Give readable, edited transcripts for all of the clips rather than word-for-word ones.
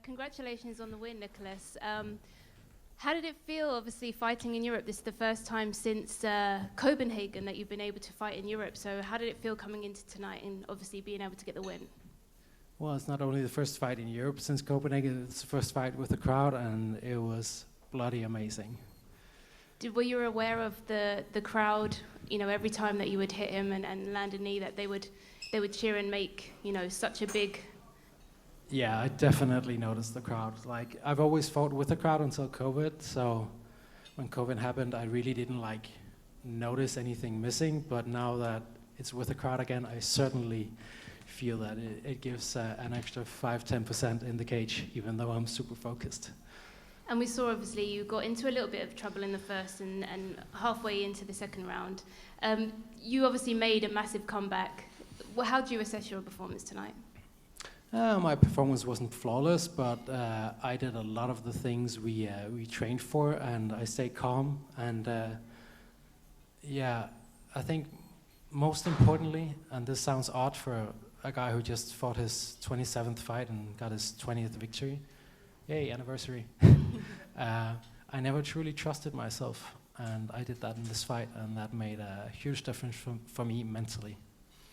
Congratulations on the win, Nicolas. How did it feel, obviously, fighting in Europe? This is the first time since Copenhagen that you've been able to fight in Europe. So how did it feel coming into tonight and obviously being able to get the win? Well, it's not only the first fight in Europe since Copenhagen, it's the first fight with the crowd, and it was bloody amazing. Were you aware of the crowd, you know, every time that you would hit him and land a knee, that they would cheer and make, you know, such a big... Yeah, I definitely noticed the crowd. Like, I've always fought with the crowd until COVID, so when COVID happened, I really didn't like notice anything missing, but now that it's with the crowd again, I certainly feel that it gives an extra 5-10% in the cage, even though I'm super focused. And we saw, obviously, you got into a little bit of trouble in the first and halfway into the second round. You obviously made a massive comeback. Well, how do you assess your performance tonight? My performance wasn't flawless, but I did a lot of the things we trained for, and I stayed calm. And yeah, I think most importantly, and this sounds odd for a guy who just fought his 27th fight and got his 20th victory. Yay, anniversary. I never truly trusted myself, and I did that in this fight, and that made a huge difference for me mentally.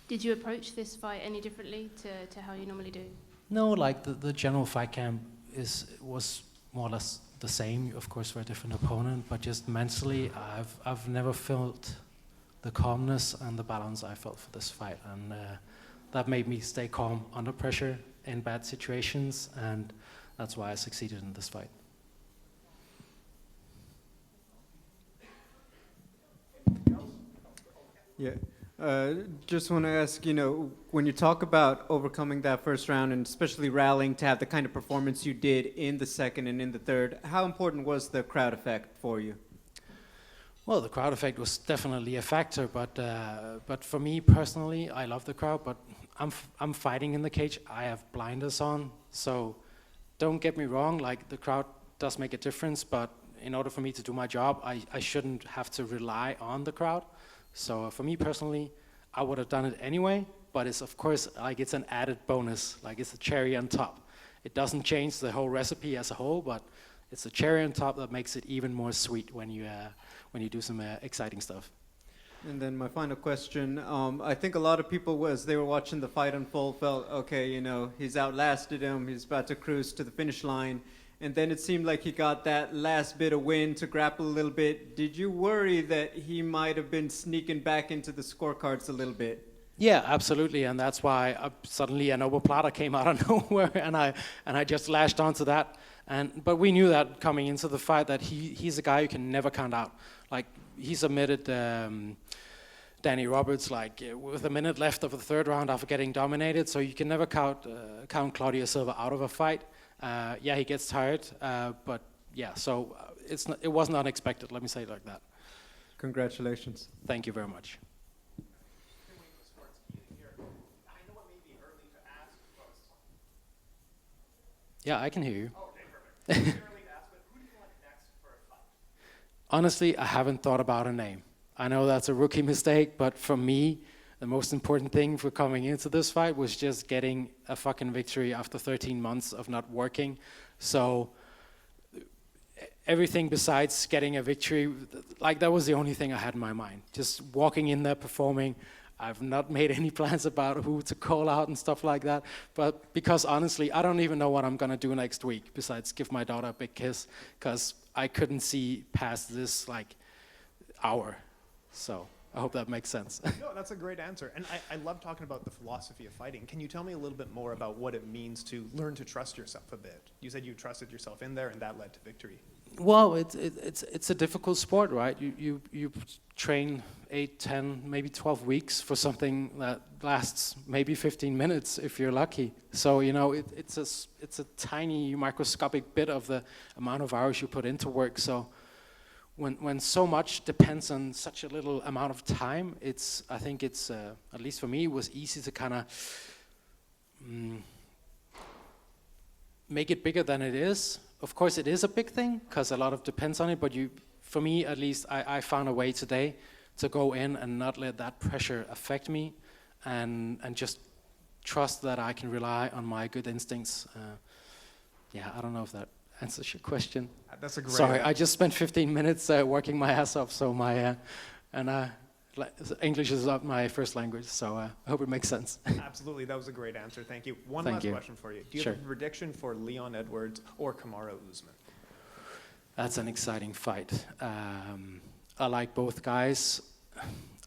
Did you approach this fight any differently to how you normally do? No, like the general fight camp was more or less the same, of course, for a different opponent, but just mentally, I've never felt the calmness and the balance I felt for this fight, and that made me stay calm under pressure in bad situations, and that's why I succeeded in this fight. Yeah. Just want to ask, you know, when you talk about overcoming that first round and especially rallying to have the kind of performance you did in the second and in the third, how important was the crowd effect for you? Well, the crowd effect was definitely a factor, but for me personally, I love the crowd, but I'm fighting in the cage. I have blinders on, so don't get me wrong, like the crowd does make a difference, but in order for me to do my job, I shouldn't have to rely on the crowd. So for me personally, I would have done it anyway, but it's of course like it's an added bonus, like it's a cherry on top. It doesn't change the whole recipe as a whole, but it's a cherry on top that makes it even more sweet when you do some exciting stuff. And then my final question, I think a lot of people, as they were watching the fight unfold, felt, okay, you know, he's outlasted him, he's about to cruise to the finish line. And then it seemed like he got that last bit of wind to grapple a little bit. Did you worry that he might have been sneaking back into the scorecards a little bit? Yeah, absolutely, and that's why suddenly an omoplata came out of nowhere, and I just lashed onto that. But we knew that coming into the fight that he's a guy you can never count out. Like he submitted Danny Roberts like with a minute left of the third round after getting dominated, so you can never count Claudio Silva out of a fight. Yeah, he gets tired, but yeah, so it wasn't unexpected, let me say it like that. Congratulations. Thank you very much. Yeah, I can hear you. Honestly, I haven't thought about a name. I know that's a rookie mistake, but for me, the most important thing for coming into this fight was just getting a fucking victory after 13 months of not working. So everything besides getting a victory, like that was the only thing I had in my mind. Just walking in there, performing. I've not made any plans about who to call out and stuff like that. But because honestly, I don't even know what I'm gonna do next week besides give my daughter a big kiss, because I couldn't see past this like hour. So I hope that makes sense. No, that's a great answer. And I love talking about the philosophy of fighting. Can you tell me a little bit more about what it means to learn to trust yourself a bit? You said you trusted yourself in there and that led to victory. Well, it's a difficult sport, right? You train 8, 10, maybe 12 weeks for something that lasts maybe 15 minutes if you're lucky. So, you know, it's a tiny microscopic bit of the amount of hours you put into work. So when so much depends on such a little amount of time, I think it's at least for me, it was easy to kind of make it bigger than it is. Of course, it is a big thing because a lot of depends on it. But for me, at least, I found a way today to go in and not let that pressure affect me, and just trust that I can rely on my good instincts. yeah, I don't know if that answers your question. That's a great Sorry, answer. I just spent 15 minutes working my ass off, so English is not my first language, so I hope it makes sense. Absolutely, that was a great answer. Thank you. One Thank last you. question for you. Do you Sure. have a prediction for Leon Edwards or Kamaru Usman? That's an exciting fight. I like both guys.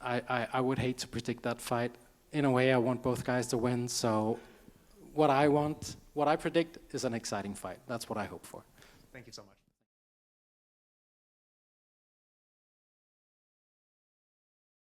I would hate to predict that fight. In a way, I want both guys to win, so what I predict is an exciting fight. That's what I hope for. Thank you so much.